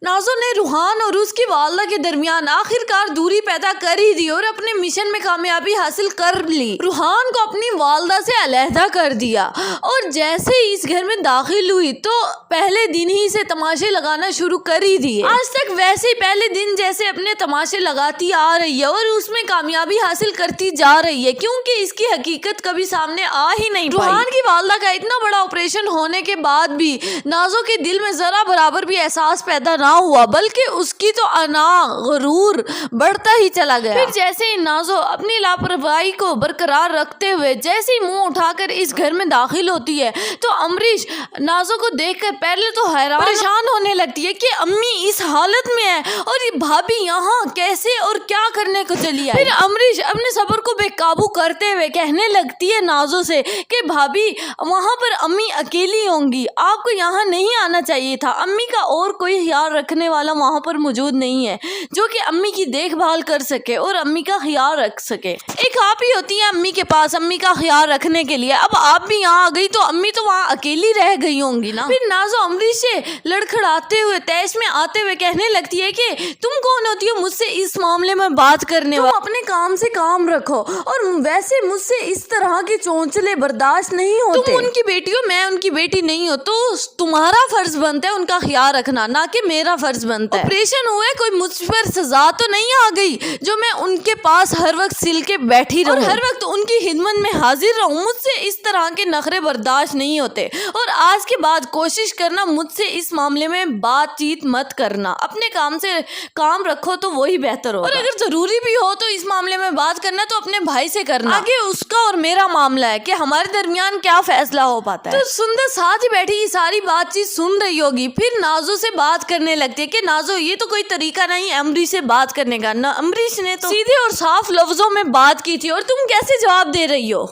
नाज़ो ने रूहान और उसकी वालदा के दरमियान आखिरकार दूरी पैदा कर ही दी और अपने मिशन में कामयाबी हासिल कर ली। रूहान को अपनी वालदा से अलहदा कर दिया और जैसे ही इस घर में दाखिल हुई तो पहले दिन ही से तमाशे लगाना शुरू कर ही दिए। आज तक वैसे ही पहले दिन जैसे अपने तमाशे लगाती आ रही है और उसमें कामयाबी हासिल करती जा रही है, क्योंकि इसकी हकीकत कभी सामने आ ही नहीं पाई। रूहान की वालदा का इतना बड़ा ऑपरेशन होने के बाद भी नाज़ो के दिल में जरा बराबर भी एहसास पैदा ना हुआ, बल्कि उसकी तो अना गुरूर बढ़ता ही चला गया। फिर जैसे ही नाज़ो अपनी लापरवाही को बरकरार रखते हुए जैसे ही मुंह उठाकर इस घर में दाखिल होती है तो अमरीश नाज़ो को देखकर पहले तो हैरान परेशान होने लगती है कि अम्मी इस हालत में है और ये भाभी यहाँ कैसे और क्या करने को चली है। फिर अमरीश अपने सब्र को बेकाबू करते हुए कहने लगती है नाज़ो से कि भाभी वहाँ पर अम्मी अकेली होंगी, आपको यहाँ नहीं आना चाहिए था। अम्मी का और कोई ख्याल रखने वाला वहाँ पर मौजूद नहीं है जो कि अम्मी की देखभाल कर सके और अम्मी का ख्याल रख सके। एक आप ही होती है अम्मी के पास अम्मी का ख्याल रखने के लिए, अब आप भी यहाँ आ गई तो अम्मी तो वहाँ अकेली रह गई होंगी ना। फिर नाज़ो अमरीश से लड़खड़ाते हुए तैश में आते हुए कहने लगती है कि तुम कौन होती हो मुझसे इस मामले में बात करने वाली, अपने काम से काम रखो और वैसे मुझसे इस तरह के चोंचले बर्दाश्त नहीं होते। तुम उनकी बेटी हो, मैं उनकी बेटी नहीं हो, तो तुम्हारा फर्ज बनता है उनका ख्याल रखना, ना कि मेरा फर्ज बनता है। ऑपरेशन हुआ है, कोई मुझ पर सजा तो नहीं आ गई जो मैं उनके पास हर वक्त सिल के बैठी रहूं और हर वक्त उनकी खिदमत में हाजिर रहूं। मुझसे इस तरह के नखरे बर्दाश्त नहीं होते और आज के बाद कोशिश करना मुझसे इस मामले में बातचीत मत करना, अपने काम से काम रखो तो वही बेहतर हो। और अगर जरूरी भी हो तो इस मामले में बात करना तो अपने भाई से करना, आगे उसका और मेरा मामला है कि हमारे दरमियान क्या फैसला हो पाता है। तो सुंदर साथ ही बैठी सारी बातचीत सुन रही होगी, फिर नाज़ो से बात करने लगती है कि नाज़ो ये तो कोई तरीका नहीं अमरीश से बात करने का, ना अमरीश ने तो सीधे और साफ लफ्जों में बात की थी और तुम कैसे जवाब दे रही हो।